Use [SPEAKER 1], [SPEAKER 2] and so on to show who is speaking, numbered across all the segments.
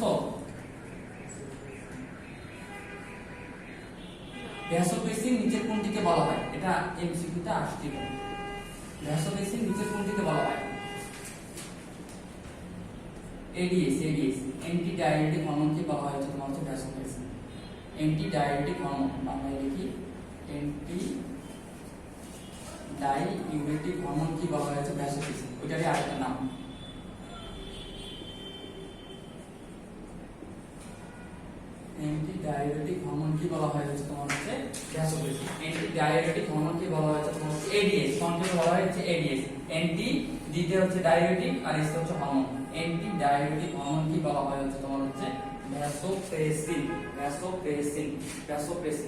[SPEAKER 1] করছো? ভ্যাসোপ্রেসিন নিচের কোনটিকে বলা হয়? এটা এমসিকিউতে আসছিল। ভ্যাসোপ্রেসিন নিচের কোনটিকে বলা হয়? এডিএস অ্যান্টি ডায়াবেটিক হরমোনকে বলা হয় তোমার হচ্ছে ভ্যাসোপ্রেসিন। অ্যান্টি ডায়াবেটিক হরমোন বাংলায় লিখি অ্যান্টি ডাইউরেটিক হরমোন কি বলা হয়েছে? ভ্যাসোপ্রেসিন। ওইটারই আরেকটা নাম। অ্যান্টি ডায়াবেটিক হরমোন কি বলা হয়েছে তোমার হচ্ছে ভ্যাসোপ্রেসিন। অ্যান্টি ডায়াবেটিক হরমোন কি বলা হয়েছে তোমার হচ্ছে এডিএস। কোনকে বলা হয়েছে? এডিএস। অ্যান্টি দ্বিতীয় হচ্ছে ডায়াবেটিক আর এস হচ্ছে হরমোন। অ্যান্টি ডায়াবেটিক হরমোন কি বলা হয়েছে তোমার হচ্ছে ভ্যাসোপ্রেসিন।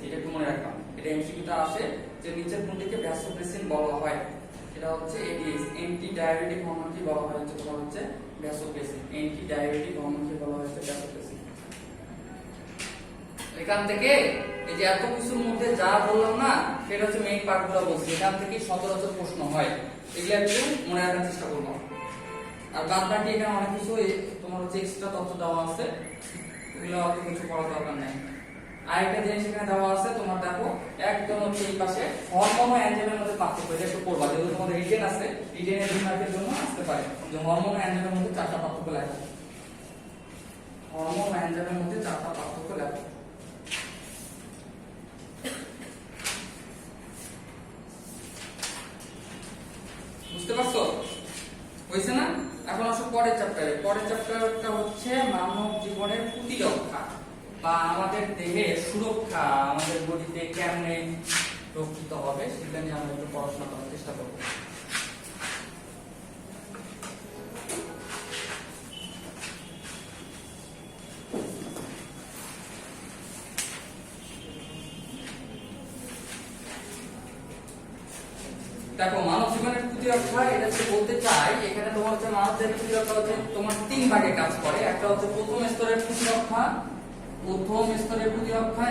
[SPEAKER 1] এটা একটু মনে রাখবা, এটা এমসিকিউতে আসে যে নিচের কোনটিকে ভ্যাসোপ্রেসিন বলা হয়? এটা হচ্ছে এডিএস। অ্যান্টি ডায়াবেটিক হরমোন কি বলা হয়েছে তোমার হচ্ছে ভ্যাসোপ্রেসিন। অ্যান্টি ডায়াবেটিক হরমোন কি বলা হয়েছে? ভ্যাসোপ্রেসিন। এখান থেকে এই যে এত কিছুর মধ্যে যা বললাম না, সেটা হচ্ছে মেইন পার্টগুলো বলছি। এখান থেকে সচরাচর প্রশ্ন হয়, এগুলো একটু মনে রাখার চেষ্টা করবো। আর বাদ বাকি এখানে অনেক কিছু তোমার হচ্ছে এক্সট্রা তথ্য দেওয়া আছে, এগুলো অত কিছু পড়ার দরকার নাই। আরেকটা জিনিস এখানে দেওয়া আছে, তোমার দেখো একদম হচ্ছে এই পাশে হরমোন ও এনজাইমের মধ্যে পার্থক্য, এটা একটু পড়বা। যেহেতু তোমাদের রিটেন আছে, রিটেনের 2 মার্কের জন্য আসতে পারে যে হরমোন ও এনজাইমের মধ্যে 4টা পার্থক্য লেখো। হরমোন ও এনজাইমের মধ্যে 4টা পার্থক্য লেখো। বুঝতে পারছো? হইছে না? এখন আসো পরের চ্যাপ্টারে। পরের চ্যাপ্টারটা হচ্ছে মানব জীবনের প্রতিরক্ষা বা আমাদের দেহের সুরক্ষা, আমাদের বডিতে কেমনে রক্ষিত হবে সেটা নিয়ে আমরা একটু পড়াশোনা করার চেষ্টা করব। দেখো মানব জীবনের প্রতিরক্ষা, এটা যে বলতে চাই এখানে তোমার হচ্ছে মানব জীবনের প্রতিরক্ষা হচ্ছে তোমার 3 ভাগে কাজ করে। একটা হচ্ছে প্রথম স্তরের প্রতিরক্ষা,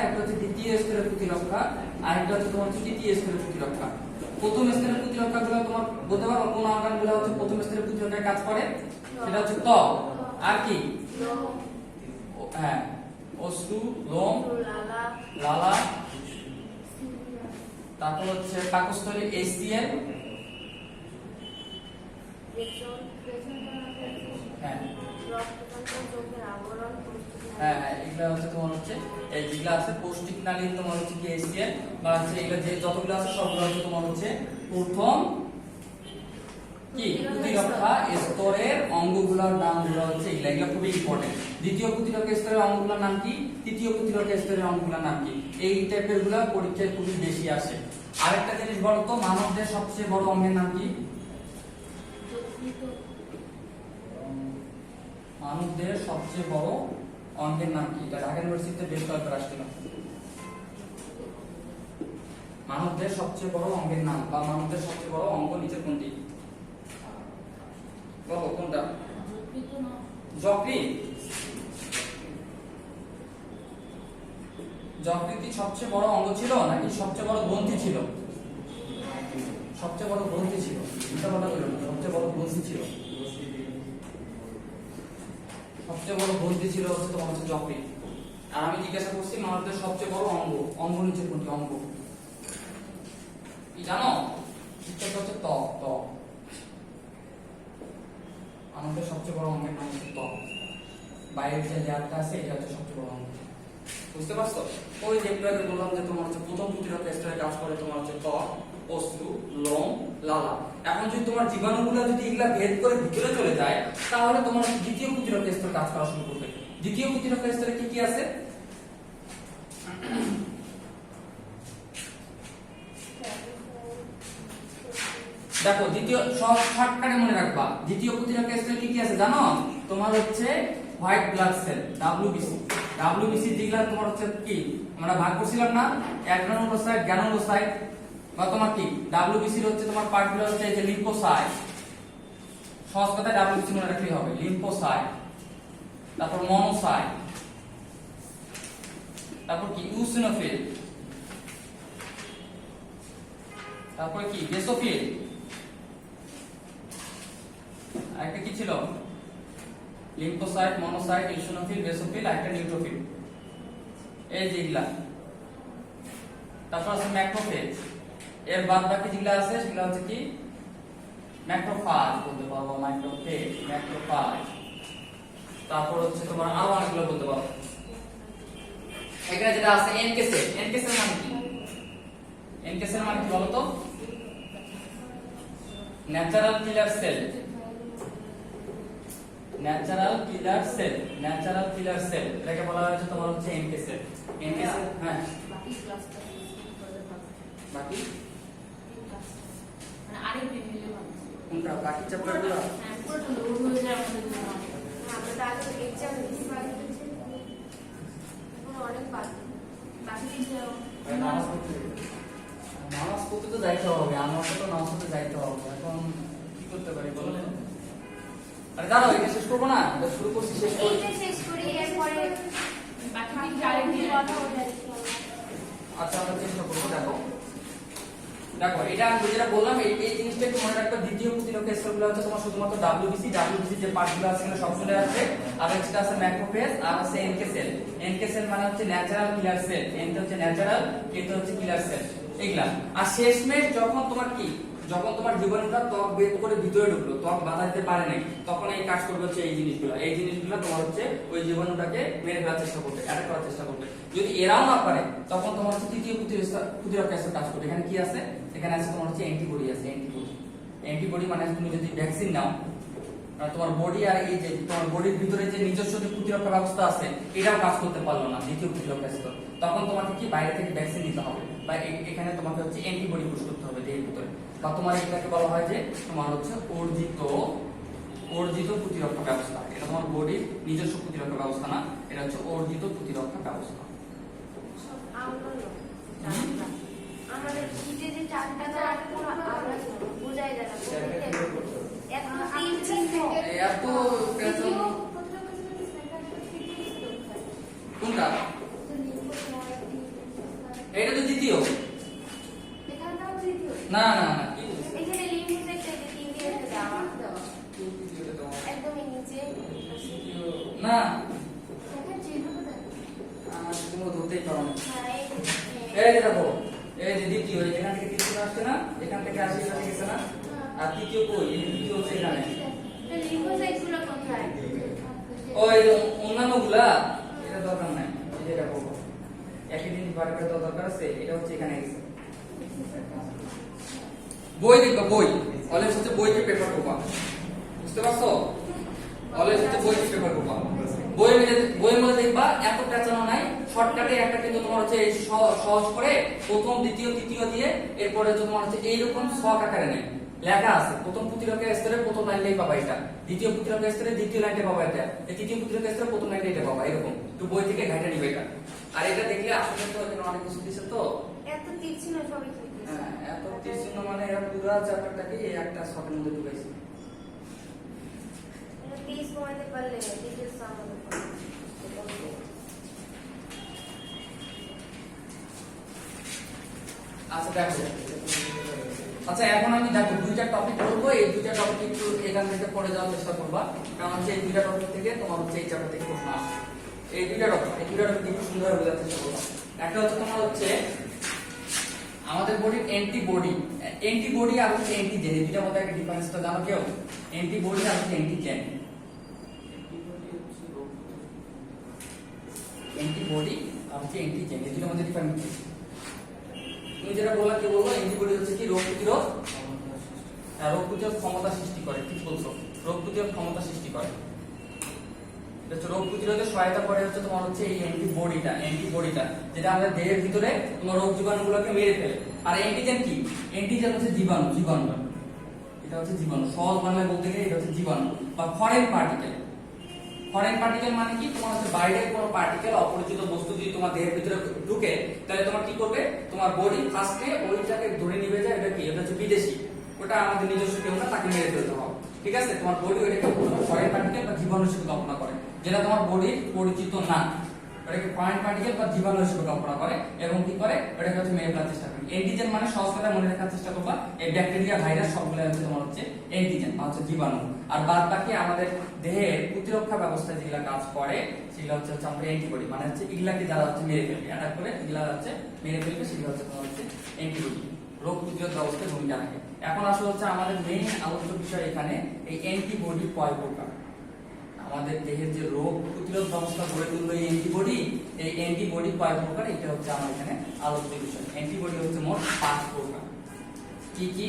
[SPEAKER 1] একটা হচ্ছে দ্বিতীয় স্তরের প্রতিরক্ষা, আর একটা হচ্ছে তোমার তৃতীয় স্তরের প্রতিরক্ষা। প্রথম স্তরের প্রতিরক্ষা গুলো তোমার বলতে পারো কোন অঙ্গগুলো হচ্ছে প্রথম স্তরের প্রতিরক্ষায় কাজ করে? সেটা হচ্ছে ত্বক, আর কি? হ্যাঁ, অশ্রু, লোম, লালা, তারপর হচ্ছে পাকস্থলী এসিএল, হ্যাঁ এগুলা হচ্ছে তোমার হচ্ছে এই যেগুলা আছে পৌষ্টিক নালী, তোমার হচ্ছে কি এসিএল বা হচ্ছে এগুলা যে যতগুলো আছে সবগুলো হচ্ছে তোমার হচ্ছে প্রথম কি প্রতিরক্ষা স্তরের অঙ্গগুলোর নামগুলো হচ্ছে এগুলা। এগুলা খুবই ইম্পর্টেন্ট। দ্বিতীয় প্রতিরক্ষা স্তরের অঙ্গগুলোর নাম কি? তৃতীয় প্রতিরক্ষা স্তরের অঙ্গগুলোর নাম কি? এই টাইপের গুলা পরীক্ষায় খুবই বেশি আসে। আরেকটা জিনিস বলো তো, মানবদের সবচেয়ে বড় অঙ্গের নাম কি? মানবদের সবচেয়ে বড় অঙ্গের নাম কি? এটা ঢাকা ইউনিভার্সিটিতে বেশ কয়েকবার আসছিল। মানবদের সবচেয়ে বড় অঙ্গের নাম বা মানবদের সবচেয়ে বড় অঙ্গ নিচের কোনটি? বলো কোনটা? যকৃৎ। যকৃৎ কি সবচেয়ে বড় অঙ্গ ছিল নাকি সবচেয়ে বড় গ্রন্থি ছিল? সবচেয়ে বড় গ্রন্থি ছিল। এটা বলা হলো না, সবচেয়ে বড় গ্রন্থি ছিল। সবচেয়ে বড় গ্রন্থি ছিল হচ্ছে তোমার হচ্ছে যকৃৎ। আর আমি জিজ্ঞাসা করছি মানবদের সবচেয়ে বড় অঙ্গ নিচের কোনটি? অঙ্গ কি জানো? উত্তরটা হচ্ছে ত্বক। আমাদের সবচেয়ে বড় অঙ্গের নাম হচ্ছে ত্বক। বাইরের যে লেয়ারটা আছে এটা হচ্ছে সবচেয়ে বড় অঙ্গ। বুঝতে পারছো? ওই যেগুলো আগে বললাম যে তোমার হচ্ছে প্রথম প্রতিরক্ষা স্তরে কাজ করে তোমার হচ্ছে ত্বক, অশ্রু, লোম, লালা। এখন যদি তোমার জীবাণুগুলো যদি এগুলা ভেদ করে ভিতরে চলে যায়, তাহলে তোমার দ্বিতীয় প্রতিরক্ষা স্তর কাজ করা শুরু করবে। দ্বিতীয় প্রতিরক্ষা স্তরে কি কি আছে? দেখো দ্বিতীয় সব শর্টকাটে মনে রাখবা, দ্বিতীয় প্রতিরক্ষা স্তরে কি কি আছে জানো? তোমার হচ্ছে হোয়াইট ব্লাড সেল, ডাব্লিউবিসি যেগুলা তোমার হচ্ছে কি আমরা ভাগ করছিলাম না, অ্যাডেনোসাইট, গ্রানুলোসাইট, বা তোমার কি ডাব্লিউবিসি এর হচ্ছে তোমার পার্টগুলো হচ্ছে এই যে লিম্ফোসাইট। সহজ কথায় ডাব্লিউবিসি মনে রাখলেই হবে। লিম্ফোসাইট, তারপর মনোসাইট, তারপর কি ইওসিনোফিল, তারপর কি বেসোফিল, আরেকটা কি ছিল লিম্ফোসাইট, মনোসাইট, ইওসিনোফিল, বেসোফিল, একটা নিউট্রোফিল, এই যেগুলা। তারপর আছে ম্যাক্রোফেজ। এর বাদ বাকি যেগুলা আছে সেগুলা হচ্ছে কি ম্যাক্রোফাজ বলতে পারবো, ম্যাক্রোফেজ, ম্যাক্রোফাজ। তারপর হচ্ছে তোমার আরো অনেকগুলো বলতে পারবো। এখানে যেটা আছে এনকে সেল, এনকে সেল মানে কি? এনকে সেল মানে কি বলো তো? ন্যাচারাল কিলার সেল, ন্যাচারাল কিলার সেল, ন্যাচারাল কিলার সেল, এটাকে বলা হচ্ছে তোমার হচ্ছে এনকে সেল। এনকে সেল, হ্যাঁ
[SPEAKER 2] বাকি ক্লাসটা
[SPEAKER 1] বাকি
[SPEAKER 2] মানে আরেক দিন মিলে ভালো।
[SPEAKER 1] কোনটা বাকি চ্যাপ্টারগুলো?
[SPEAKER 2] হ্যাঁ পুরোটা লোড হয়ে যায় আমাদের জন্য।
[SPEAKER 3] আমরা তো আগে এক্সাম দিতে পারি অনেক বাকি
[SPEAKER 2] বাকি দিনটা
[SPEAKER 1] নামাজ পড়তে তো যাইতে হবে, আমার তো নামাজ পড়তে যাইতে হবে। এখন কি করতে পারি বলো তো? আরে দাঁড়াও, এটা শেষ করবো না, এটা শুরু করছি, শেষ করি।
[SPEAKER 3] এইটা শেষ করি, এরপরে
[SPEAKER 2] বাকি দিনটা আরেক দিন
[SPEAKER 3] কথা বলে
[SPEAKER 1] আচ্ছা আমরা চেষ্টা করবো। দেখো দেখো এটা আমি যেটা বললাম এই জিনিসটা একটু মনে রাখবে। দ্বিতীয় প্রতিরক্ষা স্তরগুলো হচ্ছে তোমার শুধুমাত্র ডাব্লিউবিসি, ডাব্লিউবিসি যে পার্টগুলো আছে এখানে সব চলে আসবে। আর যেটা আছে ম্যাক্রোফেজ, আর আছে এনকে সেল। এনকে সেল মানে হচ্ছে ন্যাচারাল কিলার সেল, এনটা হচ্ছে ন্যাচারাল, কেটা হচ্ছে কিলার সেল, এগুলা। আর শেষমেশ যখন তোমার কি, যখন তোমার জীবাণুটা ত্বক বেদ করে ভিতরে ঢুকলো, ত্বক বাধা দিতে পারে নাই, তখন এই কাজ করবে হচ্ছে এই জিনিসগুলো। এই জিনিসগুলো তোমার হচ্ছে ওই জীবাণুটাকে মেরে ফেলার চেষ্টা করবে, অ্যাটাক করার চেষ্টা করবে। যদি এরাও না পারে তখন তোমার হচ্ছে তৃতীয় প্রতিরক্ষা স্তর কাজ করবে। এখানে কি আছে? এখানে আছে তোমার হচ্ছে অ্যান্টিবডি আছে, অ্যান্টিবডি। অ্যান্টিবডি মানে তুমি যদি ভ্যাকসিন নাও, তোমার বডি আর এই যে তোমার বডির ভিতরে যে নিজস্ব যে প্রতিরক্ষা ব্যবস্থা আছে এটাও কাজ করতে পারলো না দ্বিতীয় প্রতিরক্ষা স্তর, তখন তোমাকে কি বাইরে থেকে ভ্যাকসিন নিতে হবে, বা এখানে তোমাকে হচ্ছে অ্যান্টিবডি পুশ করতে হবে দেহের ভিতরে। বা তোমার এটাকে বলা হয় যে তোমার হচ্ছে অর্জিত প্রতিরক্ষা ব্যবস্থা। এটা তোমার বডির নিজস্ব প্রতিরক্ষা ব্যবস্থা না, এটা হচ্ছে অর্জিত প্রতিরক্ষা ব্যবস্থা।
[SPEAKER 3] আমাদের শীতে যে চারটা পুরো আমরা বোঝাই যায় না এত তিন চিহ্ন
[SPEAKER 1] এত কোনটা? এটা তো দ্বিতীয়।
[SPEAKER 3] এখানে তো তৃতীয়।
[SPEAKER 1] না না না, কি
[SPEAKER 3] এখানে লিম্ফোসাইট থেকে তিন দিয়ে দেওয়া একদমই নিচে
[SPEAKER 1] না,
[SPEAKER 3] এখানে চিহ্ন কোথায়?
[SPEAKER 1] তুমি ধরতেই পারো না।
[SPEAKER 3] হ্যাঁ
[SPEAKER 1] এই যে দেখো, এই যে দ্বিতীয়, এখান থেকে তৃতীয় আসছে না, এখান থেকে আসে এখানে গেছে না, আর তৃতীয় কই? এই তৃতীয় হচ্ছে এখানে।
[SPEAKER 3] লিম্ফোসাইট গুলো কোথায়?
[SPEAKER 1] ওই অন্যান্য গুলা এটা দরকার নাই, এই যে দেখো একই জিনিস বারবার দেওয়া দরকার আছে, এটা হচ্ছে এখানে গেছে। বই দেখবা, বই অলওয়েজ হচ্ছে বইকে প্রেফার করবা, বুঝতে পারছো? অলওয়েজ হচ্ছে বইকে প্রেফার করবা। বইয়ের মধ্যে দেখবা এত পেঁচানো নাই, শর্টকাটে একটা কিন্তু তোমার হচ্ছে সহজ করে প্রথম দ্বিতীয় তৃতীয় দিয়ে এরপরে তোমার হচ্ছে এইরকম শখ আকারে নেই লেখা আছে। প্রথম প্রতিরক্ষা স্তরে প্রথম লাইনটাই পাবা এটা, দ্বিতীয় প্রতিরক্ষা স্তরে দ্বিতীয় লাইনটা পাবা এটা, তৃতীয় প্রতিরক্ষা স্তরে প্রথম লাইনটা এটা পাবা, এরকম একটু বই থেকে ঘাইটা নিবে এটা। আর এটা দেখলে আসলে তো এখানে অনেক কিছু দিছে তো,
[SPEAKER 3] এত তীর ছিল সবই ঠিক
[SPEAKER 1] হ্যাঁ এত তীরচিহ্ন মানে এরা পুরো চ্যাপ্টারটাকে এই একটা শটের মধ্যে ঢুকাইছে।
[SPEAKER 3] এটা প্লিজ কমাতে পারলে ডিটেইলস আমাদের
[SPEAKER 1] আচ্ছা দেখো, আচ্ছা এখন আমি দেখো দুইটা টপিক বলবো, এই দুইটা টপিক একটু এখান থেকে পড়ে যাওয়ার চেষ্টা করবা, কারণ হচ্ছে এই দুইটা টপিক থেকে তোমার হচ্ছে এই চ্যাপ্টার থেকে প্রশ্ন আসে। এই দুইটা টপিক একটু সুন্দরভাবে বোঝার চেষ্টা করবা। একটা হচ্ছে তোমার হচ্ছে আমাদের বডির অ্যান্টিবডি, অ্যান্টিবডি আর হচ্ছে অ্যান্টিজেন, এই দুইটার মধ্যে একটা ডিফারেন্সটা জানো কেউ? অ্যান্টিবডি আর হচ্ছে অ্যান্টিজেন। অ্যান্টিবডি আর হচ্ছে অ্যান্টিজেন, এই দুইটার মধ্যে ডিফারেন্স কি? তুমি যেটা বললা কি বলবো, অ্যান্টিবডি হচ্ছে কি রোগ প্রতিরোধ, রোগ প্রতিরোধ ক্ষমতা সৃষ্টি করে, ঠিক বলছো, রোগ প্রতিরোধ ক্ষমতা সৃষ্টি করে। এটা হচ্ছে রোগ প্রতিরোধে সহায়তা করে হচ্ছে তোমার হচ্ছে এই অ্যান্টিবডিটা যেটা আমাদের দেহের ভিতরে তোমার রোগ জীবাণুগুলোকে মেরে ফেলে। আর অ্যান্টিজেন কি? অ্যান্টিজেন হচ্ছে জীবাণু, এটা হচ্ছে জীবাণু, সহজ বাংলায় বলতে গেলে এটা হচ্ছে জীবাণু বা ফরেন পার্টিকেল। ফরেন পার্টিকেল মানে কি? তোমার হচ্ছে বাইরের কোনো পার্টিকেল, অপরিচিত বস্তু যদি তোমার দেহের ভিতরে ঢুকে তাহলে তোমার কি করবে, তোমার বডি ফার্স্টে ওইটাকে ধরে নিবে যে এটা কি, এটা হচ্ছে বিদেশি, ওটা আমাদের নিজস্ব কেউ না, তাকে মেরে ফেলতে হবে, ঠিক আছে? তোমার বডি ওইটাকে ফরেন পার্টিকেল বা জীবাণু হিসেবে কল্পনা করে, যেটা তোমার বডির পরিচিত না, ওটাকে ফরেন পার্টিকেল বা জীবাণু হিসেবে কল্পনা করে এবং কি করে ওটাকে হচ্ছে মেরে ফেলার চেষ্টা করে। অ্যান্টিজেন মানে সহজ কথা মনে রাখার চেষ্টা করবা, এই ব্যাকটেরিয়া ভাইরাস সবগুলো হচ্ছে তোমার হচ্ছে অ্যান্টিজেন বা হচ্ছে জীবাণু। আর বাদ বাকি আমাদের দেহের প্রতিরক্ষা ব্যবস্থা যেগুলা কাজ করে সেগুলো হচ্ছে আমরা অ্যান্টিবডি, মানে হচ্ছে এগুলাকে যারা হচ্ছে মেরে ফেলবে, অ্যাটাক করে এগুলা হচ্ছে মেরে ফেলবে, সেগুলো হচ্ছে তোমার হচ্ছে অ্যান্টিবডি, রোগ প্রতিরোধ ব্যবস্থায় ভূমিকা রাখে। এখন আসলে হচ্ছে আমাদের মেইন আলোচ্য বিষয় এখানে এই অ্যান্টিবডি কয় প্রকার। আমাদের দেহের যে রোগ প্রতিরোধ ব্যবস্থা গড়ে তুললো এই অ্যান্টিবডি, এই অ্যান্টিবডি কয় প্রকার এটা হচ্ছে আমার এখানে আলোচ্য বিষয়। অ্যান্টিবডি হচ্ছে মোট 5 প্রকার। কি কি?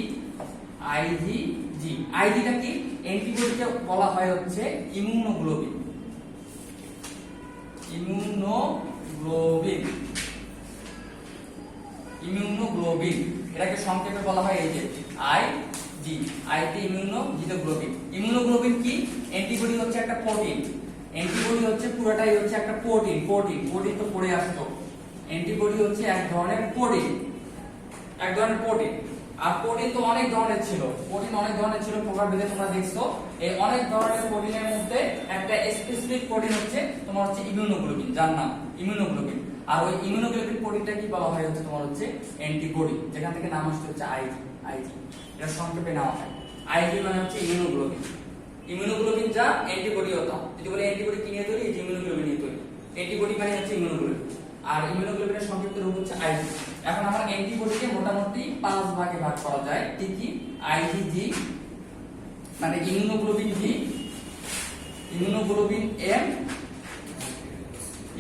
[SPEAKER 1] আইজিজি। আইজিটা কি? অ্যান্টিবডিকে বলা হয় হচ্ছে ইমিউনোগ্লোবিন। ইমিউনোগ্লোবিন, ইমিউনোগ্লোবিন এটাকে সংক্ষেপে বলা হয় এই যে আইজি। আইতে ইমিউনো, জিতে গ্লোবিন। ইমিউনোগ্লোবিন কি? অ্যান্টিবডি হচ্ছে একটা প্রোটিন। অ্যান্টিবডি হচ্ছে পুরোটাই হচ্ছে একটা প্রোটিন। প্রোটিন তো পড়ে আসতো। অ্যান্টিবডি হচ্ছে এক ধরনের প্রোটিন, এক ধরনের প্রোটিন। আর প্রোটিন তো অনেক ধরনের ছিল, প্রোটিন অনেক ধরনের ছিল, প্রকারভেদে তোমরা দেখছো। এই অনেক ধরনের প্রোটিনের মধ্যে একটা স্পেসিফিক প্রোটিন হচ্ছে তোমার হচ্ছে ইমিউনোগ্লোবিন, যার নাম ইমিউনোগ্লোবিন। আর ওই ইমিউনোগ্লোবিন প্রোটিনটা কি বলা হয় হচ্ছে তোমার হচ্ছে অ্যান্টিবডি, যেখান থেকে নাম আসছে হচ্ছে আইজি। আইজি এটা সংক্ষেপে নেওয়া হয়। আইজি মানে হচ্ছে ইমিউনোগ্লোবিন। ইমিউনোগ্লোবিন যা অ্যান্টিবডি হতো, যদি বলে অ্যান্টিবডি কি নিয়ে তৈরি, এই যে ইমিউনোগ্লোবিন নিয়ে তৈরি। অ্যান্টিবডি মানে হচ্ছে ইমিউনোগ্লোবিন, আর ইমিউনোগ্লোবিনের সংক্ষিপ্ত রূপ হচ্ছে আইজি। এখন আমরা অ্যান্টিবডিকে মোটামুটি 5 ভাগে ভাগ করা যায়। কি কি? আইজিজি মানে ইমিউনোগ্লোবিন জি, ইমিউনোগ্লোবিন এম,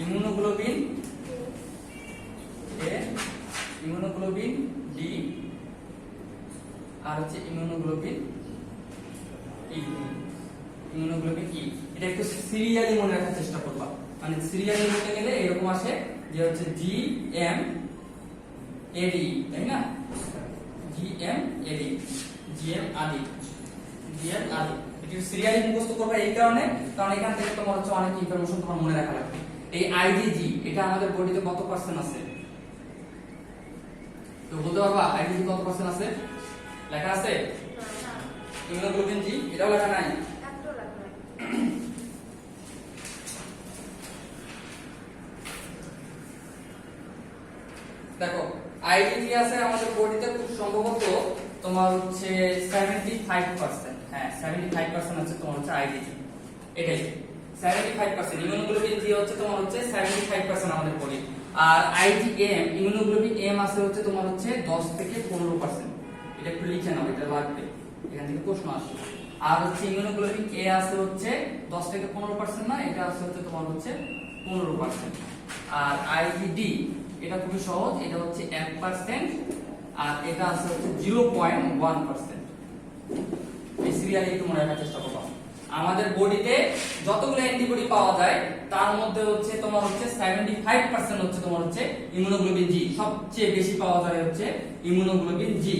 [SPEAKER 1] ইমিউনোগ্লোবিন এ, ইমিউনোগ্লোবিন ডি, আর হচ্ছে ইমিউনোগ্লোবিন ই। ইমিউনোগ্লোবিন ই এটা একটু সিরিয়ালি মনে রাখার চেষ্টা করবা, মানে সিরিয়ালি বলতে গেলে এরকম আসে যে হচ্ছে জি এম এডি, তাই না? জি এম এডি, জি এম আদি, জি এম আদি। এটা সিরিয়ালি মুখস্থ করবা এই কারণে, কারণ এখান থেকে তোমার হচ্ছে অনেক ইনফরমেশন তোমার মনে রাখা লাগবে। এই আইজিজি এটা আমাদের বডিতে কত পার্সেন্ট আছে? তো বলতে পারবা আইজিজি কত পার্সেন্ট আছে? লেখা আছে? ইমিউনোগ্লোবিন জি এটাও লেখা নাই। দেখো আইজিজি আছে আমাদের বডিতে খুব সম্ভবত তোমার হচ্ছে 75%। হ্যাঁ 75% আছে তোমার হচ্ছে আইজিজি, এটাই 75%। ইমিউনোগ্লোবিন জি হচ্ছে তোমার হচ্ছে 75% আমাদের বডি। আর আইজিএম ইমিউনোগ্লোবিন এম আছে হচ্ছে তোমার হচ্ছে 10 থেকে 15%। এটা একটু লিখে নাও, এটা লাগবে, এখান থেকে প্রশ্ন আসবে। আর হচ্ছে ইমিউনোগ্লোবিন এ আছে হচ্ছে 10 থেকে 15% না, এটা আছে হচ্ছে তোমার হচ্ছে 15%। আর আইজিডি এটা খুবই সহজ, এটা হচ্ছে 1%, আর এটা আছে হচ্ছে 0.1%। এই সিরিয়ালি একটু মনে রাখার চেষ্টা করবা। আমাদের বডিতে যতগুলো অ্যান্টিবডি পাওয়া যায় তার মধ্যে হচ্ছে তোমার হচ্ছে 75% হচ্ছে তোমার হচ্ছে ইমিউনোগ্লোবিন জি। সবচেয়ে বেশি পাওয়া যায় হচ্ছে ইমিউনোগ্লোবিন জি,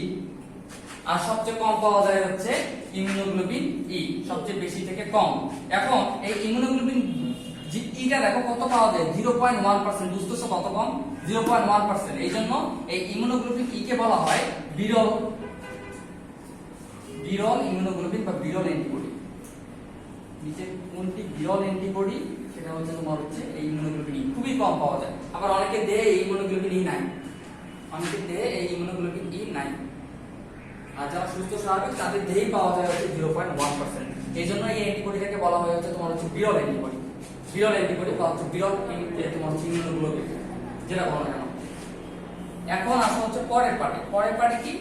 [SPEAKER 1] আর সবচেয়ে কম পাওয়া যায় হচ্ছে ইমিউনোগ্লোবিন ই, সবচেয়ে বেশি থেকে কম। এখন এই ইমিউনোগ্লোবিন জি ইটা দেখো কত পাওয়া যায়, 0.1%। বুঝতেছো কত কম? 0.1%। এই জন্য এই ইমিউনোগ্লোবিন ই কে বলা হয় বিরল, বিরল ইমিউনোগ্লোবিন বা বিরল অ্যান্টিবডি। নিচে কোনটি বিরল অ্যান্টিবডি সেটা হচ্ছে তোমার হচ্ছে এই ইমিউনোগ্লোবিন ই, খুবই কম পাওয়া যায়। আবার অনেকে দেহে এই ইমিউনোগ্লোবিন ই নাই, অনেকে দেহে এই ইমিউনোগ্লোবিন ই নাই। আর যারা সুস্থ স্বাভাবিক তাদের দেহেই পাওয়া যায় হচ্ছে 0.1%। এই জন্য এই অ্যান্টিবডিটাকে বলা হয় হচ্ছে তোমার হচ্ছে বিরল অ্যান্টিবডি। বিরল অ্যান্টিবডি বা হচ্ছে বিরল তোমার হচ্ছে ইমিউনোগ্লোবিন যেটা বলা কেন। এখন আসা হচ্ছে পরের পার্টে। পরের পার্টে কি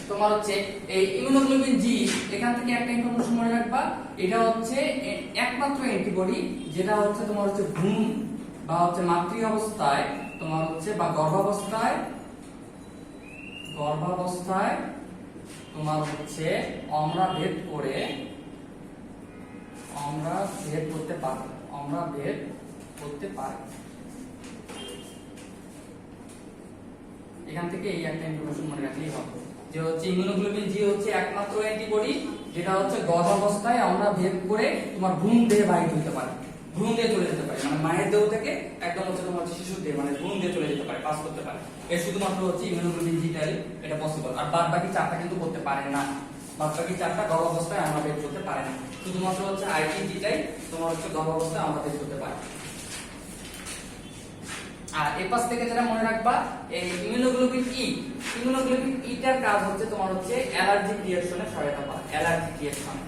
[SPEAKER 1] তোমার হচ্ছে এই ইমিউনোগ্লোবিন জি। এখান থেকে একটা ইনফরমেশন মনে রাখবা, এটা হচ্ছে একমাত্র অ্যান্টিবডি যেটা হচ্ছে তোমার হচ্ছে ভ্রূণ বা হচ্ছে মাতৃ অবস্থায় তোমার হচ্ছে বা গর্ভাবস্থায় তোমার হচ্ছে অম্রা ভেদ করতে পারে। এখান থেকে এই একটা ইনফরমেশন মনে রাখলেই হবে যে হচ্ছে ইমিউনোগ্লোবিন জি হচ্ছে একমাত্র অ্যান্টিবডি যেটা হচ্ছে গর্ভাবস্থায় আমরা ভেদ করে তোমার ভ্রূণ দেহে বাহির হতে পারে, ভ্রূণ দিয়ে চলে যেতে পারে, মানে মায়ের দেহ থেকে একদম হচ্ছে তোমার হচ্ছে শিশুর দেহে মানে ভ্রূণ দিয়ে চলে যেতে পারে, পাস করতে পারে। এর শুধুমাত্র হচ্ছে ইমিউনোগ্লোবিন জিটাই এটা পসিবল। আর বাদ বাকি 4টা কিন্তু করতে পারে না, বাদ বাকি 4টা গর্ভাবস্থায় আমরা ভেদ করতে পারে না। শুধুমাত্র হচ্ছে আইজিজিটাই তোমার হচ্ছে গর্ভাবস্থায় আমরা ভেদ করতে পারি। আর এই পাশ থেকে যেটা মনে রাখবা, এই ইমিউনোগ্লোবিন ই, ইমিউনোগ্লোবিন ইটার কাজ হচ্ছে তোমার হচ্ছে অ্যালার্জিক রিঅ্যাকশনে সহায়তা করা, অ্যালার্জিক রিঅ্যাকশন।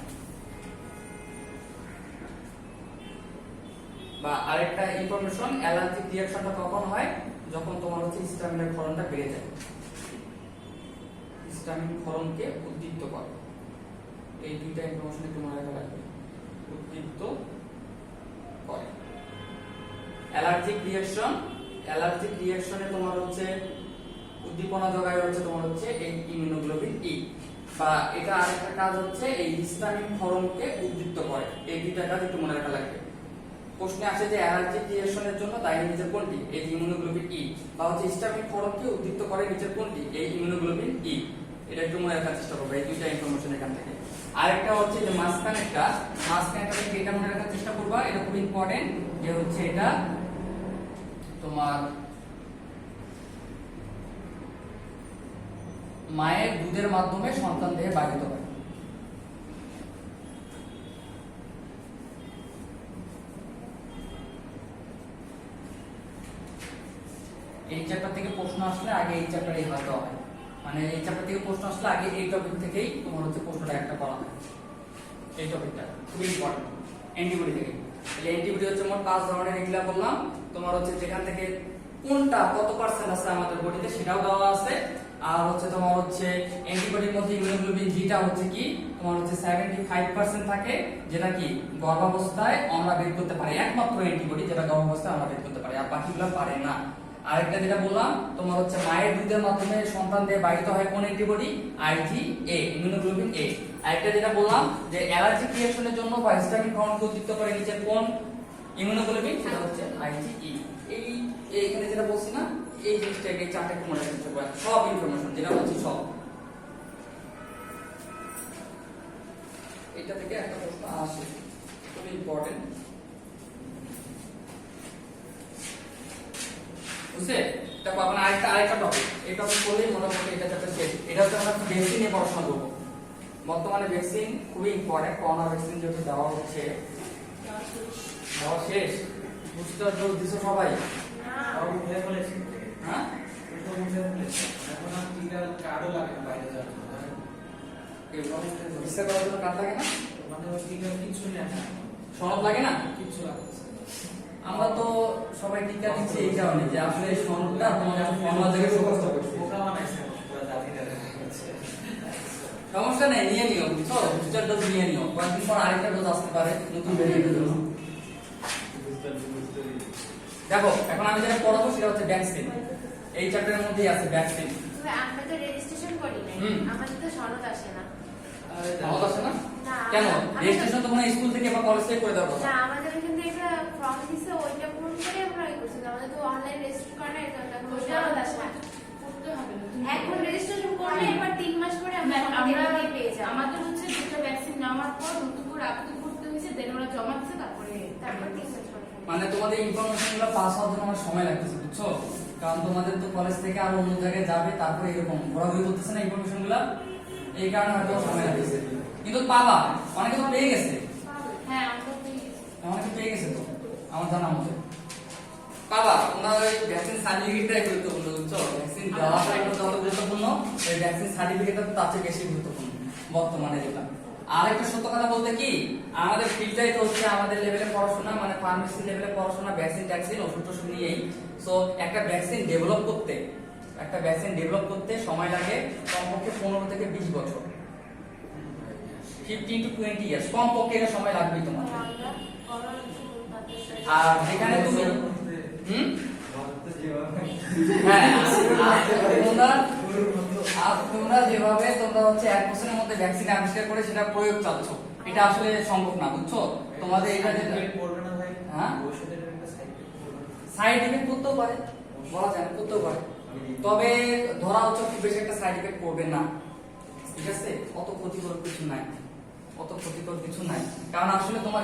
[SPEAKER 1] বা আরেকটা ইনফরমেশন, অ্যালার্জিক রিঅ্যাকশনটা কখন হয়, যখন তোমার হচ্ছে হিস্টামিনের ক্ষরণটা বেড়ে যায়, হিস্টামিন ক্ষরণকে উদ্দীপ্ত করে। এই দুইটা ইনফরমেশন একটু মনে রাখা লাগবে, উদ্দীপ্ত করে। অ্যালার্জিক রিঅ্যাকশন, অ্যালার্জিক রিঅ্যাকশনে তোমার হচ্ছে উদ্দীপনা যোগায় হচ্ছে তোমার হচ্ছে এই ইমিউনোগ্লোবিন ই। বা এটা আরেকটা কাজ হচ্ছে এই হিস্টামিন ক্ষরণকে উদ্দীপ্ত করে। এই দুইটা কাজ একটু মনে রাখা লাগবে। প্রশ্নে আসে যে অ্যালার্জিক রিঅ্যাকশনের জন্য দায়ী নিচের কোনটি, এই ইমিউনোগ্লোবিন ই। বা হচ্ছে হিস্টামিন ক্ষরণকে উদ্দীপ্ত করে নিচের কোনটি, এই ইমিউনোগ্লোবিন ই। এটা একটু মনে রাখার চেষ্টা করবে, এই দুইটা ইনফরমেশন এখান থেকে। আরেকটা হচ্ছে যে মাঝখানেরটা, মাঝখানেরটা থেকে এটা মনে রাখার চেষ্টা করবা, এটা খুব ইম্পর্টেন্ট, যে হচ্ছে এটা তোমার মায়ের দুধের মাধ্যমে সন্তান দেহে বাহিত হয়। এই চ্যাপ্টার থেকে প্রশ্ন আসলে আগে এই চ্যাপ্টারেই হয়তো হয়, মানে এই চ্যাপ্টার থেকে প্রশ্ন আসলে আগে এই টপিক থেকেই তোমার হচ্ছে প্রশ্নটা একটা করা হয়। এই টপিকটা খুবই ইম্পর্টেন্ট, অ্যান্টিবডি থেকে। তাহলে অ্যান্টিবডি হচ্ছে মোট 5 ধরনের, এগুলা বললাম। তোমার হচ্ছে যেখান থেকে কোনটা কত পার্সেন্ট আছে আমাদের বডিতে সেটাও দেওয়া আছে। আর হচ্ছে তোমার হচ্ছে অ্যান্টিবডির মধ্যে ইমিউনোগ্লোবিন জিটা হচ্ছে কি তোমার হচ্ছে 75% থাকে, যেটা কি গর্ভাবস্থায় আমরা বের করতে পারি, একমাত্র অ্যান্টিবডি যেটা গর্ভাবস্থায় আমরা বের করতে পারি, আর বাকিগুলো পারে না। আরেকটা যেটা বললাম তোমার হচ্ছে মায়ের দুধের মাধ্যমে সন্তান দেহে বাহিত হয় কোন অ্যান্টিবডি, IgA, ইমিউনোগ্লোবিন A। আরেকটা যেটা বললাম যে অ্যালার্জিক রিঅ্যাকশনের জন্য বা হিস্টামিন ক্ষরণকে উদ্দীপ্ত করে নিচে কোন ইমিউনোগ্লোবিন, সেটা হচ্ছে IgE। এই এখানে যেটা বলছি না, এই জিনিসটাকে চারটা একটু মনে রাখতে হবে, সব ইনফরমেশন যেটা বলছি সব। এটা থেকে একটা প্রশ্ন আসে, খুবই ইম্পর্টেন্ট, বুঝছে? দেখো এখন আরেকটা টপিক, এই টপিক বলেই মোটামুটি এটা চ্যাপ্টার শেষ। এটা হচ্ছে আমরা ভ্যাকসিন নিয়ে পড়াশোনা করবো। বর্তমানে ভ্যাকসিন খুবই ইম্পর্টেন্ট, করোনা ভ্যাকসিন যেহেতু দেওয়া হচ্ছে, দেওয়া শেষ, বুঝতে জোর দিছো সবাই? হ্যাঁ, চিকিৎসা করার জন্য কার্ড লাগে না, সনদ লাগে না,
[SPEAKER 4] কিছু লাগে।
[SPEAKER 1] আমরা তো সবাই টিকা দিচ্ছি এই কারণে যে আসলে সনদটা তোমাদের ফর্মাল জায়গায় প্রকাশ করছে। সমস্যা নেই, নিয়ে নিও, বুঝছো? বুস্টার ডোজ নিয়ে নিও, কয়েকদিন পর আরেকটা ডোজ আসতে পারে নতুন ভেরিয়েন্টের জন্য। দেখো এখন আমি যেটা পড়াবো সেটা হচ্ছে ভ্যাকসিন। এই চ্যাপ্টারের মধ্যেই আছে ভ্যাকসিন।
[SPEAKER 3] তবে আমরা তো রেজিস্ট্রেশন করি না, আমাদের তো সনদ আসে না।
[SPEAKER 1] সনদ আসে না
[SPEAKER 3] না,
[SPEAKER 1] কেন?
[SPEAKER 3] আমরা-
[SPEAKER 1] রেজিস্ট্রেশন তো মনে হয় স্কুল থেকে বা কলেজ থেকে করে দেওয়ার কথা।
[SPEAKER 3] না, আমাদের এখান থেকে একটা ফর্ম দিছে, ওইটা পূরণ করে আমরা এই করছি। আমাদের তো অনলাইন রেজিস্ট্রেশন করে না, এটা এখন সনদ আসে না।
[SPEAKER 2] করতে হবে না।
[SPEAKER 3] এখন রেজিস্ট্রেশন করলে এবার 3 মাস পরে আমরা
[SPEAKER 2] দেখ,
[SPEAKER 3] সনদ
[SPEAKER 2] আমরা
[SPEAKER 3] এমনি পেয়ে যাব।
[SPEAKER 2] আমাদের হচ্ছে দুটো ভ্যাকসিন নেওয়ার পর নতুন করে আবেদন করতে হয়েছে, দেন ওরা জমা দিচ্ছে, তারপরে
[SPEAKER 3] তারপর 3 মাস পরে।
[SPEAKER 1] মানে তোমাদের ইনফরমেশন গুলো পাস হওয়ার জন্য আমার সময় লাগতেছে, বুঝছো? কারণ তোমাদের তো কলেজ থেকে আরো অন্য জায়গায় যাবে, তারপরে এরকম ঘোরাঘুরি করতেছে না ইনফরমেশন গুলো, এই কারণে হয়তো সময় লাগতেছে। কিন্তু পাবা, অনেকে তো পেয়ে গেছে,
[SPEAKER 2] হ্যাঁ আমরা পেয়ে গেছি।
[SPEAKER 1] অনেকে পেয়ে গেছে তো আমার জানা মতে। পাবা, তোমরা ওই ভ্যাকসিন সার্টিফিকেটটাই গুরুত্বপূর্ণ, বুঝছো? ভ্যাকসিন দেওয়াটা যত গুরুত্বপূর্ণ, ওই ভ্যাকসিন সার্টিফিকেটটা তার চেয়ে বেশি গুরুত্বপূর্ণ বর্তমানে যেটা। আর একটা সত্য কথা বলতে কি, আমাদের ফিল্ডটাই তো হচ্ছে আমাদের লেভেলে পড়াশোনা, মানে ফার্মেসি লেভেলে পড়াশোনা, ভ্যাকসিন ট্যাক্সিন ওষুধ টষুধ নিয়েই। সো একটা ভ্যাকসিন ডেভেলপ করতে সময় লাগে কমপক্ষে 15 থেকে 20 বছর, 15 to 20 ইয়ার্স কমপক্ষে এটা সময় লাগবেই তোমার।
[SPEAKER 3] আমরা করোনা তাদের সাথে-
[SPEAKER 1] আর যেখানে তুমি হ্যাঁ, আর তোমরা যেভাবে তোমরা হচ্ছে 1 বছরের মধ্যে ভ্যাকসিন আবিষ্কার করে সেটা প্রয়োগ চাচ্ছ, এটা আসলে সম্ভব না, বুঝছো? তোমাদের এটা যেটা হ্যাঁ সাইড ইফেক্ট করতেও পারে, বলা যায় না, করতেও পারে, তবে ধরা হচ্ছে খুব বেশি একটা সাইড ইফেক্ট করবে না, ঠিক আছে? অত ক্ষতিকর কিছু নাই, কারণ আসলে তোমার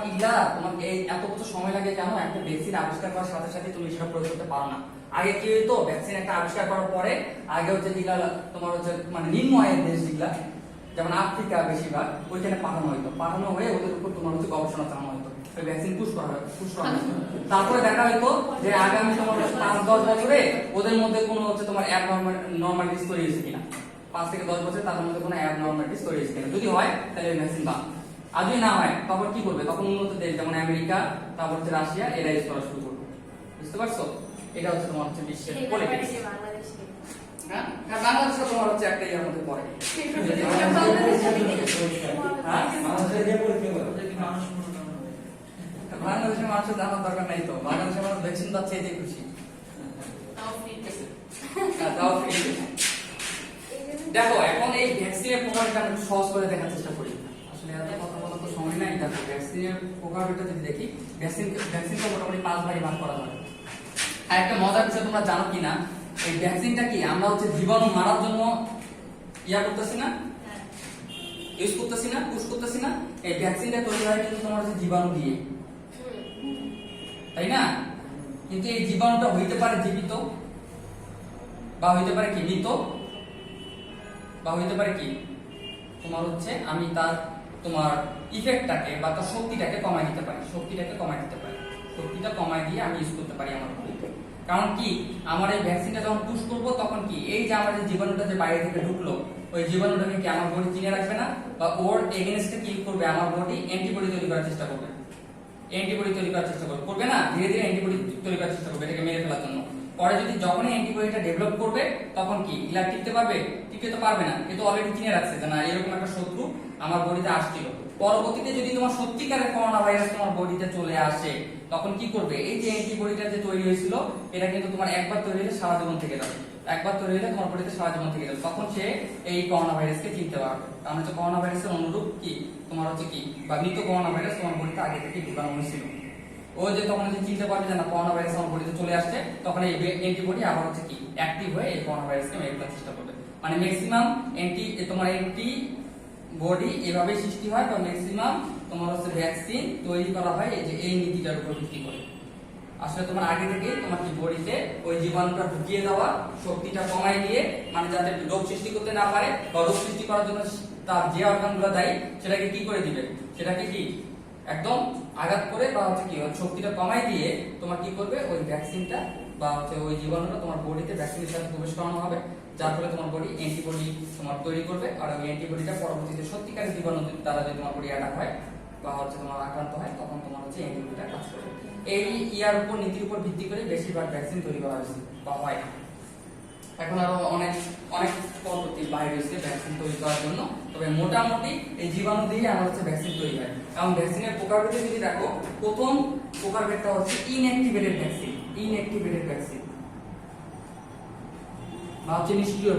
[SPEAKER 1] এই এত বছর সময় লাগে কেন? একটা ভ্যাকসিন আবিষ্কার করার সাথে সাথে তুমি সেটা প্রয়োগ করতে পারো না। আগে কি হতো, ভ্যাকসিন একটা আবিষ্কার করার পরে আগে হচ্ছে যেগুলা তোমার হচ্ছে মানে নিম্ন আয়ের দেশ যেগুলা, যেমন আফ্রিকা বেশিরভাগ, ওইখানে পাঠানো হয়ে ওদের উপর তোমার হচ্ছে গবেষণা চালানো হতো। ওই ভ্যাকসিন পুশ করা হয়, তারপরে দেখা হয়তো যে আগামী তোমার 5-10 বছরে ওদের মধ্যে কোনো হচ্ছে তোমার অ্যাবনর্মালিটিস তৈরি হয়েছে কিনা, 5 থেকে 10 বছর তাদের মধ্যে কোনো অ্যাবনর্মালিটিস তৈরি হয়েছে কিনা, যদি হয় তাহলে ওই ভ্যাকসিন বাদ। আর যদি না হয় তখন কি করবে, তখন উন্নত দেশ যেমন আমেরিকা, তারপর হচ্ছে রাশিয়া, এরা ইউজ করা শুরু করবে। বুঝতে পারছো? এটা হচ্ছে তোমার হচ্ছে বিশ্বের পলিটিক্স। হ্যাঁ, আর বাংলাদেশে তোমার হচ্ছে একটা ইয়ার মধ্যে পড়ে। হ্যাঁ, বাংলাদেশের মানুষের জানার দরকার নাই তো, বাংলাদেশের মানুষ ভ্যাকসিন পাচ্ছে এতে খুশি। তাও free। দেখো এখন এই ভ্যাকসিনের প্রকারটা আমি সহজ করে দেখার চেষ্টা করি, আসলে এত কথা বলার তো সময় নাই। দেখো ভ্যাকসিনের প্রকারটা যদি দেখি, ভ্যাকসিনটা মোটামুটি 5 ভাগে ভাগ করা হয়। আর একটা মজার বিষয় তোমরা জানো কিনা, এই ভ্যাকসিনটা কি আমরা হচ্ছে জীবাণু মারার জন্য ইয়া করতেছি না, ইউজ করতেছি না, পুশ করতেছি না। এই ভ্যাকসিনটা তৈরি হয় কিন্তু তোমার হচ্ছে জীবাণু দিয়ে, তাই না? কিন্তু এই জীবাণুটা হইতে পারে জীবিত, বা হইতে পারে কি মৃত, বা হইতে পারে কি তোমার হচ্ছে আমি তার তোমার ইফেক্টটাকে বা তার শক্তিটাকে কমাই দিতে পারি, শক্তিটা কমাই দিয়ে আমি ইউজ করতে পারি আমার বডিতে। কারণ কি আমার এই ভ্যাকসিনটা যখন পুশ করবো তখন কি এই যে আমার যে জীবাণুটা যে বাইরে থেকে ঢুকলো, ওই জীবাণুটাকে কি আমার বডি চিনে রাখবে না, বা ওর এগেইনস্টে কি করবে, আমার বডি অ্যান্টিবডি তৈরি করার চেষ্টা করবে, করবে না, ধীরে ধীরে অ্যান্টিবডি তৈরি করার চেষ্টা করবে এটাকে মেরে ফেলার জন্য। পরে যদি যখনই অ্যান্টিবডিটা ডেভেলপ করবে তখন কি ইলা টিকতে পারবে? টিকতে তো পারবে না, কিন্তু অলরেডি চিনে রাখছে যে না এরকম একটা শত্রু আমার বডিতে আসছিল। পরবর্তীতে যদি তোমার সত্যিকারের করোনা ভাইরাস তোমার বডিতে চলে আসে তখন কি করবে, এই যে অ্যান্টিবডিটা যে তৈরি হয়েছিল এটা কিন্তু তোমার একবার তৈরি হলে সারা জীবন থেকে যাবে, তোমার বডিতে সারা জীবন থেকে যাবে। তখন সে এই করোনা ভাইরাসকে চিনতে পারবে। কারণ হচ্ছে করোনা ভাইরাসের অনুরূপ কি তোমার হচ্ছে কি বা মৃত করোনা ভাইরাস তোমার বডিতে আগে থেকে ঢুকানো হয়েছিল। ও যে তখন যে চিনতে পারবে যে না করোনা ভাইরাস আমার বডিতে চলে আসছে, তখন এই অ্যান্টিবডি আবার হচ্ছে কি অ্যাক্টিভ হয়ে এই করোনা ভাইরাসকে মেরে ফেলার চেষ্টা করবে। মানে ম্যাক্সিমাম তোমার অ্যান্টিবডি এভাবে সৃষ্টি হয়, বা ম্যাক্সিমাম তোমার হচ্ছে ভ্যাকসিন তৈরি করা হয় এই যে এই নীতিটার উপর ভিত্তি করে। আসলে তোমার আগে থেকে তোমার কি বডিতে ওই জীবাণুটা ঢুকিয়ে দেওয়া, শক্তিটা কমাই দিয়ে, মানে যাতে রোগ সৃষ্টি করতে না পারে, বা রোগ সৃষ্টি করার জন্য তার যে অর্গানগুলো দায়ী সেটাকে কি করে দিবে, সেটাকে কি একদম আঘাত করে বা হচ্ছে কি শক্তিটা কমাই দিয়ে তোমার কি করবে ওই ভ্যাকসিনটা বা হচ্ছে ওই জীবাণুটা তোমার বডিতে ভ্যাকসিনের সাথে প্রবেশ করানো হবে, যার ফলে তোমার বডি অ্যান্টিবডি তোমার তৈরি করবে। আর ওই অ্যান্টিবডিটা পরবর্তীতে সত্যিকারের জীবাণু দ্বারা যদি তোমার বডি অ্যাটাক হয় বা হচ্ছে তোমার আক্রান্ত হয় তখন তোমার হচ্ছে অ্যান্টিবডিটা কাজ করবে। এই ইয়ার উপর নীতির উপর ভিত্তি করে বেশিরভাগ ভ্যাকসিন তৈরি করা হয়েছে বা হয়। এখন আরো অনেক পদ্ধতি বাইরে হয়েছে ভ্যাকসিন তৈরি করার জন্য, তবে মোটামুটি এই জীবাণু দিয়ে আমার হচ্ছে ভ্যাকসিন তৈরি হয়। কারণ ভ্যাকসিনের প্রকারভেদে যদি দেখো, প্রথম প্রকারভেদটা হচ্ছে ইনঅ্যাক্টিভেটেড ভ্যাকসিন বা হচ্ছে নিষ্ক্রিয়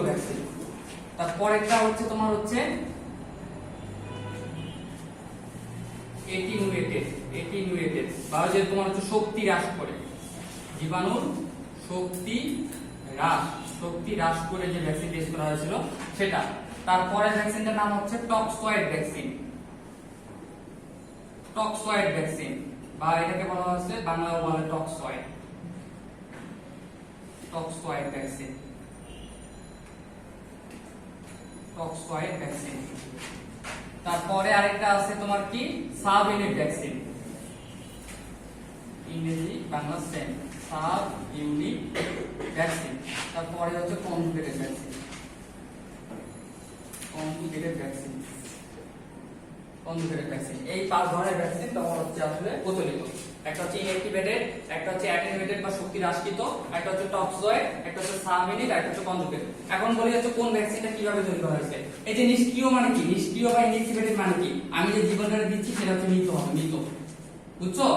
[SPEAKER 1] ভ্যাকসিন। তারপরেরটা হচ্ছে তোমার হচ্ছে এটিনুয়েটেড বা যে তোমার হচ্ছে শক্তি হ্রাস করে, জীবাণুর শক্তি হ্রাস করে যে ভ্যাকসিন টেস্ট করা হয়েছিল সেটা। তারপরে ভ্যাকসিনটার নাম হচ্ছে টক্সয়েড ভ্যাকসিন বা এটাকে বলা হচ্ছে বাংলায় বলে টক্সয়েড ভ্যাকসিন। তারপরে আরেকটা আছে তোমার কি সাব ইউনিট ভ্যাকসিন, ইংরেজি Bangla same, sub unit vaccine. তারপরে হচ্ছে কনজুগেটেড ভ্যাকসিন। এই 5 ধরনের ভ্যাকসিন তোমার হচ্ছে আসলে প্রচলিত। একটা হচ্ছে ইনঅ্যাক্টিভেটেড, একটা হচ্ছে অ্যাটেনুয়েটেড বা শক্তি হ্রাসকৃত, একটা হচ্ছে টক্সয়েড, একটা হচ্ছে সাব ইউনিট, একটা হচ্ছে কনজুগেটেড। এখন বলি হচ্ছে কোন ভ্যাকসিনটা কিভাবে তৈরি করা হয়েছে। এই যে নিষ্ক্রিয় মানে কি, নিষ্ক্রিয় বা ইনঅ্যাক্টিভেটেড মানে কি, আমি যে জীবাণুটা দিচ্ছি সেটা হচ্ছে মৃত হবে, বুঝছো?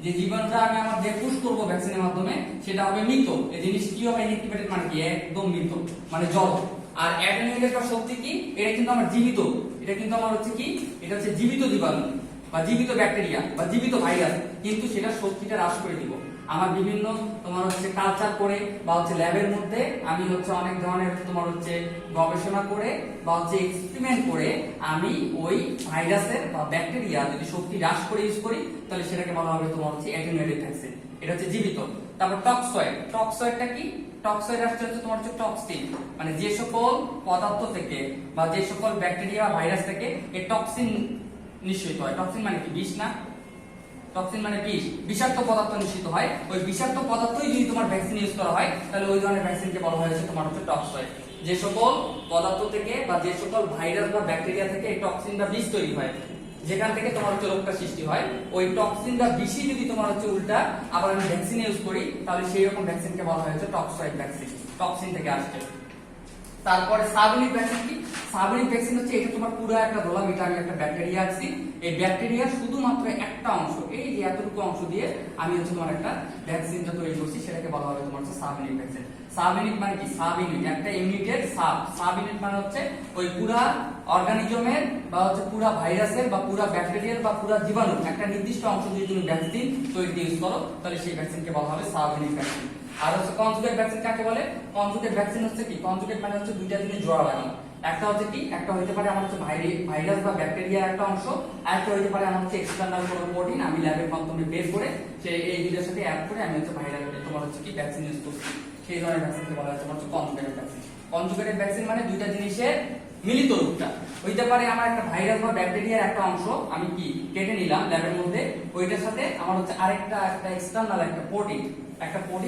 [SPEAKER 1] যে জীবাণুটা আমি আমার দেহে পুশ করব ভ্যাকসিনের মাধ্যমে সেটা হবে মৃত। এই যে নিষ্ক্রিয় বা ইনঅ্যাক্টিভেটেড মানে কি একদম মৃত, মানে জড়। আর অ্যাটেনুয়েটেড বা শক্তি কি, এটা কিন্তু আমার জীবিত, এটা কিন্তু আমার হচ্ছে কি, এটা হচ্ছে জীবিত জীবাণু বা জীবিত ব্যাকটেরিয়া বা জীবিত ভাইরাস, কিন্তু সেটা শক্তিটা হ্রাস করে দিব। আমার বিভিন্ন তোমার হচ্ছে কালচার করে বা হচ্ছে ল্যাবের মধ্যে আমি হচ্ছে অনেক ধরনের তোমার হচ্ছে গবেষণা করে বা হচ্ছে এক্সপেরিমেন্ট করে আমি ওই ভাইরাসের বা ব্যাকটেরিয়া যদি শক্তি হ্রাস করে ইউজ করি তাহলে সেটাকে বলা হবে তোমার হচ্ছে অ্যাটেনুয়েটেড ভ্যাকসিন। এটা হচ্ছে জীবিত। তারপর টক্সয়েড, টক্সয়েডটা কি? টক্সয়েড আসছে হচ্ছে তোমার হচ্ছে টক্সিন, মানে যে সকল পদার্থ থেকে বা যে সকল ব্যাকটেরিয়া বা ভাইরাস থেকে এই টক্সিন নিঃসৃত হয়। টক্সিন মানে কি? বিষ না? টক্সিন মানে বিষ, বিষাক্ত পদার্থ নিঃসৃত হয়। ওই বিষাক্ত পদার্থই যদি তোমার ভ্যাকসিন ইউজ করা হয় তাহলে ওই ধরনের ভ্যাকসিনকে বলা হয় হচ্ছে তোমার হচ্ছে টক্সয়েড। যে সকল পদার্থ থেকে বা যে সকল ভাইরাস বা ব্যাকটেরিয়া থেকে এই টক্সিন বা বিষ তৈরি হয়, যেখান থেকে তোমার হচ্ছে রোগটা সৃষ্টি হয়, ওই টক্সিন বা বিষই যদি তোমার হচ্ছে উল্টা আবার আমি ভ্যাকসিন ইউজ করি তাহলে সেই রকম ভ্যাকসিনকে বলা হয় হচ্ছে টক্সয়েড ভ্যাকসিন, টক্সিন থেকে আসছে। তারপরে সাবইউনিট ভ্যাকসিন কি? সাবইউনিট ভ্যাকসিন হচ্ছে এটা তোমার পুরো একটা ধরলাম, এটা আমি একটা ব্যাকটেরিয়া আছি, এই ব্যাকটেরিয়ার শুধুমাত্র একটা অংশ, এই যে এতটুকু অংশ দিয়ে আমি হচ্ছে তোমার একটা ভ্যাকসিনটা তৈরি করছি, সেটাকে বলা হবে তোমার হচ্ছে সাবইউনিট ভ্যাকসিন। সাবইউনিট মানে কি? সাব ইউনিট, একটা ইউনিটের সাব। সাবইউনিট মানে হচ্ছে ওই পুরা অর্গানিজমের বা হচ্ছে পুরা ভাইরাসের বা পুরা ব্যাকটেরিয়ার বা পুরা জীবাণুর একটা নির্দিষ্ট অংশ যদি তুমি ভ্যাকসিন তৈরিতে ইউজ করো তাহলে সেই ভ্যাকসিনকে বলা হবে সাবইউনিট ভ্যাকসিন। আর হচ্ছে কনজুগেট ভ্যাকসিন কাকে বলে? কনজুগেট ভ্যাকসিন হচ্ছে কি? কনজুগেট মানে হচ্ছে দুইটা জিনিস জোড়া লাগানো। একটা হচ্ছে কি? একটা হইতে পারে আমার হচ্ছে ভাইরাস বা ব্যাকটেরিয়ার একটা অংশ, আর একটা হইতে পারে আমার হচ্ছে এক্সটার্নাল কোনো প্রোটিন আমি ল্যাবের মাধ্যমে বের করে সেই এই দুইটার সাথে অ্যাড করে আমি হচ্ছে ভাইরাস তোমার হচ্ছে কি ভ্যাকসিন ইউজ করছি, সেই ধরনের ভ্যাকসিনকে বলা হচ্ছে তোমার হচ্ছে কনজুগেটেড ভ্যাকসিন। কনজুগেটেড ভ্যাকসিন মানে দুইটা জিনিসের মিলিত রূপটা। হইতে পারে আমার একটা ভাইরাস বা ব্যাকটেরিয়ার একটা অংশ আমি কি কেটে নিলাম ল্যাবের মধ্যে, ওইটার সাথে আমার হচ্ছে আরেকটা একটা এক্সটার্নাল একটা প্রোটিন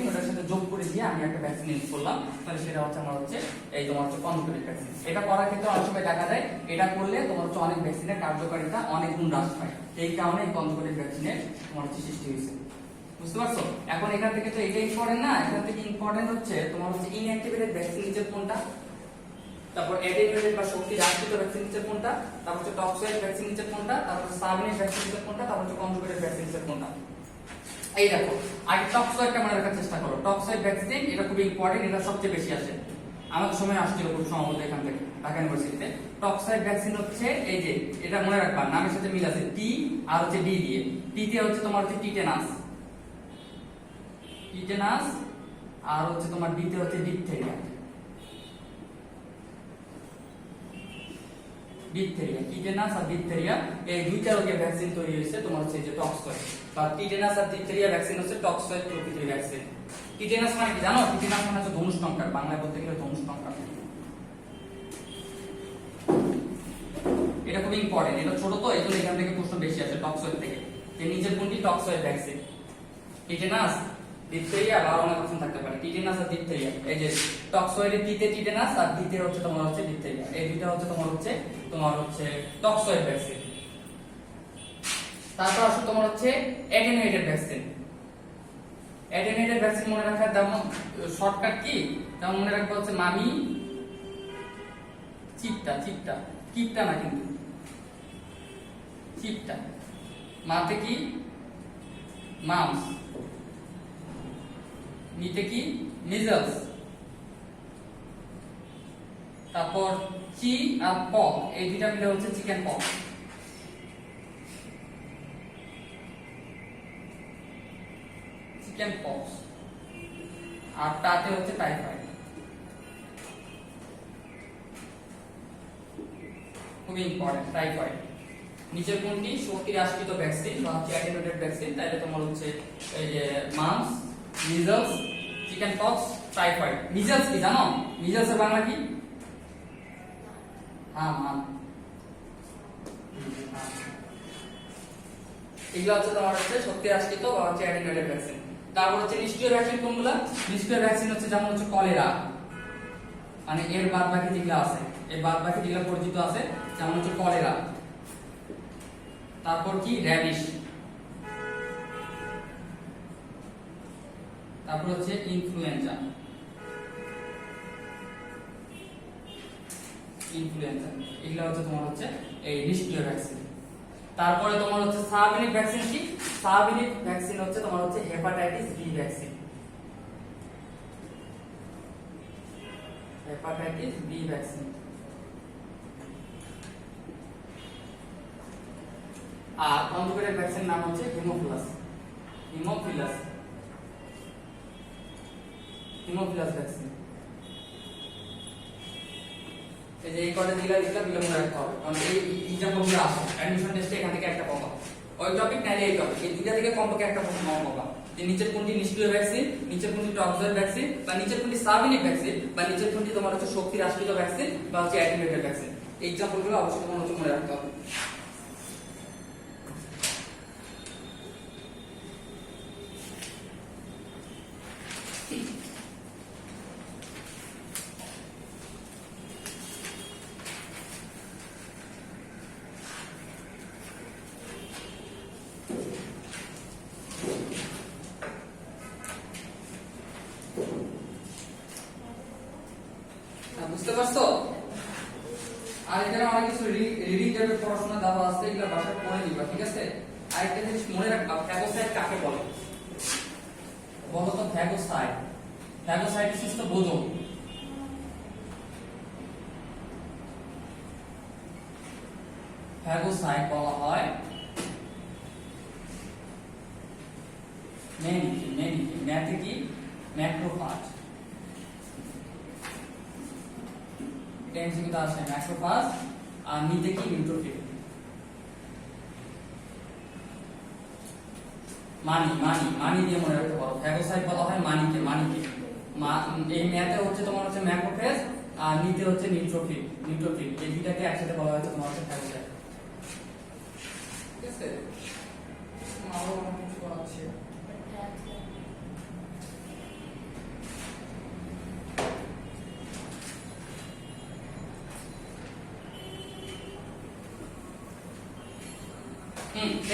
[SPEAKER 1] ওটার সাথে যোগ করে দিয়ে আমি একটা ভ্যাকসিন ইউজ করলাম, তাহলে সেটা হচ্ছে আমার হচ্ছে এই তোমার হচ্ছে কনজুগেটেড ভ্যাকসিন। এটা করার ক্ষেত্রে অনেক সময় দেখা যায় এটা করলে তোমার হচ্ছে অনেক ভ্যাকসিনের কার্যকারিতা অনেক গুণ হ্রাস পায়, এই কারণে কনজুগেটেড ভ্যাকসিনের তোমার হচ্ছে সৃষ্টি হয়েছে। বুঝতে পারছো? এখন এখান থেকে তো এটা ইম্পর্টেন্ট না, এখান থেকে ইম্পর্টেন্ট হচ্ছে তোমার হচ্ছে ইনঅ্যাক্টিভেটেড ভ্যাকসিন নিচে কোনটা, তারপর অ্যাটেনুয়েটেড বা শক্তি হ্রাসকৃত ভ্যাকসিন নিচে কোনটা, তারপর হচ্ছে টক্সয়েড ভ্যাকসিন নিচে কোনটা, তারপর সাবইউনিট ভ্যাকসিন নিচে কোনটা, তারপর হচ্ছে কনজুগেটেড ভ্যাকসিন নিচে কোনটা। এই দেখো আগে টক্সয়েডটা মনে রাখার চেষ্টা করো। টক্সয়েড ভ্যাকসিন এটা খুব ইম্পর্টেন্ট, এটা সবচেয়ে বেশি আসে, আমাদের সময় আসছিল খুব সম্ভবত এখান থেকে ঢাকা ইউনিভার্সিটিতে। টক্সয়েড ভ্যাকসিন হচ্ছে এই যে এটা মনে রাখবা, নামের সাথে মিল আছে, টি আর হচ্ছে ডি দিয়ে। টি তে হচ্ছে তোমার হচ্ছে টিটেনাস, টিটেনাস, আর হচ্ছে তোমার ডি তে হচ্ছে ডিপথেরিয়া। ডিপথেরিয়া, টিটেনাস আর ডিপথেরিয়া এই দুইটা রোগের ভ্যাকসিন তৈরি হয়েছে তোমার হচ্ছে যে টক্সয়েড, বা টিটেনাস আর ডিপথেরিয়া ভ্যাকসিন হচ্ছে টক্সয়েড প্রকৃতির ভ্যাকসিন। টিটেনাস মানে কি জানো? টিটেনাস মানে হচ্ছে ধনুষ্টঙ্কার, বাংলায় বলতে গেলে ধনুষ্টঙ্কার। এটা খুব ইম্পর্টেন্ট, এটা ছোট তো এইজন্য এখান থেকে প্রশ্ন বেশি আসে টক্সয়েড থেকে, যে নিজের কোনটি টক্সয়েড ভ্যাকসিন। টিটেনাস, ডিপথেরিয়া বা অনেক অপশন থাকতে পারে, টিটেনাস আর ডিপথেরিয়া। এই যে টক্সয়েডের টিতে টিটেনাস আর ডিতে হচ্ছে তোমার হচ্ছে ডিপথেরিয়া, এই দুইটা হচ্ছে তোমার হচ্ছে টক্সয়েড ভ্যাকসিন। তারপর আসলে তোমার হচ্ছে অ্যাটেনুয়েটেড ভ্যাকসিন। অ্যাটেনুয়েটেড ভ্যাকসিন মনে রাখার যেমন শর্টকাট কি, যেমন মনে রাখবা হচ্ছে মামি চিপটা, কিপটা না কিন্তু চিপটা, মাতে কি মামস, নিতে কি মিজলস, তারপর চি আর পক, এই দুইটা মিলে হচ্ছে চিকেন পক। চিকেন পক্স আর তাতে হচ্ছে টাইফয়েড। খুবই ইম্পর্টেন্ট টাইফয়েড। নিচের কোনটি শক্তি হ্রাসকৃত ভ্যাকসিন বা হচ্ছে অ্যাটেনুয়েটেড ভ্যাকসিন, তাহলে তোমার হচ্ছে এই যে mum's, measles, chicken pox, typhoid. Measles কি জানো? মিজলস এর বাংলা কি? এগুলো হচ্ছে তোমার হচ্ছে শক্তি হ্রাসকৃত বা হচ্ছে অ্যাটেনুয়েটেড ভ্যাকসিন। তারপর হচ্ছে নিষ্ক্রিয় ভ্যাকসিন কোনগুলো? নিষ্ক্রিয় ভ্যাকসিন হচ্ছে যেমন হচ্ছে কলেরা, মানে এর বাদ বাকি যেগুলো আছে, এই বাদ বাকি যেগুলো পরিচিত আছে, যেমন হচ্ছে কলেরা, তারপর কি র্যাবিশ, তারপর হচ্ছে ইনফ্লুয়েঞ্জা। এগুলো হচ্ছে তোমার হচ্ছে এই নিষ্ক্রিয় ভ্যাকসিন। তারপরে তোমার হচ্ছে সাবইউনিট ভ্যাকসিন কি? সাবইউনিট ভ্যাকসিন হচ্ছে তোমার হচ্ছে hepatitis B vaccine. Hepatitis B vaccine. আর কনজুগেটেড ভ্যাকসিন নাম হচ্ছে হিমোফিলাস। Haemophilus vaccine. এই যে এই কটা দিলা দিলা দিলা মনে রাখতে হবে, কারণ এই এক্সাম্পলগুলো আসে অ্যাডমিশন টেস্টে এখান থেকে একটা পাবা। ওই টপিক নাইলে এই টপিক, এই দুইটা থেকে কমপক্ষে একটা প্রশ্ন পাবা। যে নিচের কোনটি নিষ্ক্রিয় ভ্যাকসিন, নিচের কোনটি টক্সয়েড ভ্যাকসিন, বা নিচের কোনটি সাবইনিক ভ্যাকসিন, বা নিচের কোনটি তোমার হচ্ছে শক্তি হ্রাসকৃত ভ্যাকসিন বা হচ্ছে অ্যাটিনুয়েটেড ভ্যাকসিন। এই এক্সাম্পলগুলো অবশ্যই তোমার হচ্ছে মনে রাখতে হবে। বুঝতে পারছো? আর এখানে অনেক কিছু রিডিং টাইপের পড়াশোনা দেওয়া আছে, এগুলো বাসায় পড়ে নিবা, ঠিক আছে? আরেকটা জিনিস মনে রাখবা, ফ্যাগোসাইট কাকে বলে? বলো তো ফ্যাগোসাইট। ফ্যাগোসাইটোসিস তো বোঝো। ফ্যাগোসাইট বলা হয় ম্যাথে কি ম্যাক্রোফাজ। টেনসিংটা আছে ম্যাক্রোফাজ, আর নিতে কি নিউট্রোফিল। মানি দিয়ে মনে রাখতে পারো, ফ্যাগোসাইট বলা হয় মানিকে। এই ম্যাথে হচ্ছে তোমার হচ্ছে ম্যাক্রোফেজ, আর নিতে হচ্ছে নিউট্রোফিল। এই দুইটাকে একসাথে বলা হয়েছে তোমার হচ্ছে ফ্যাগোসাইট, ঠিক আছে? আরো অনেক কিছু আছে।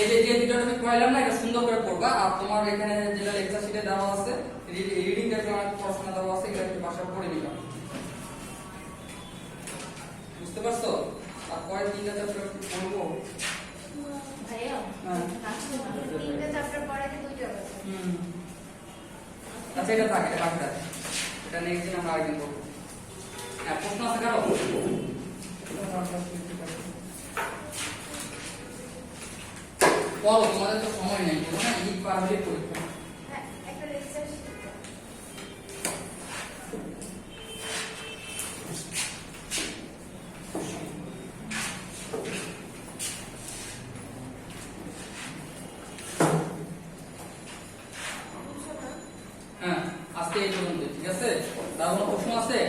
[SPEAKER 1] এই যে দুটো টপিক পড়াইলাম না, এটা সুন্দর করে পড়বা। আর তোমার এখানে যেটা লেকচার শিটে দেওয়া আছে, রিডিং টাইপের অনেক পড়াশোনা দেওয়া আছে, এগুলো একটু বাসায় পড়ে নিবা। বুঝতে পারছো? আর পরে তিনটা চ্যাপ্টার পড়বো।
[SPEAKER 2] ভাইয়া
[SPEAKER 1] হ্যাঁ।
[SPEAKER 3] তিনটা চ্যাপ্টার পরে যে দুইটা আছে।
[SPEAKER 1] আচ্ছা এটা থাক, এটা বাকি থাক। এটা নেক্সট দিন আমরা আরেকদিন করবো। হ্যাঁ, প্রশ্ন আছে কারো? বলো, তোমাদের তো সময় নেই, বলো না, ঈদ পার হলে পরীক্ষা।
[SPEAKER 3] হ্যাঁ, একটা লেকচার শিট।
[SPEAKER 1] হ্যাঁ, আজকে এই পর্যন্ত, ঠিক আছে? তার কোনো প্রশ্ন আছে?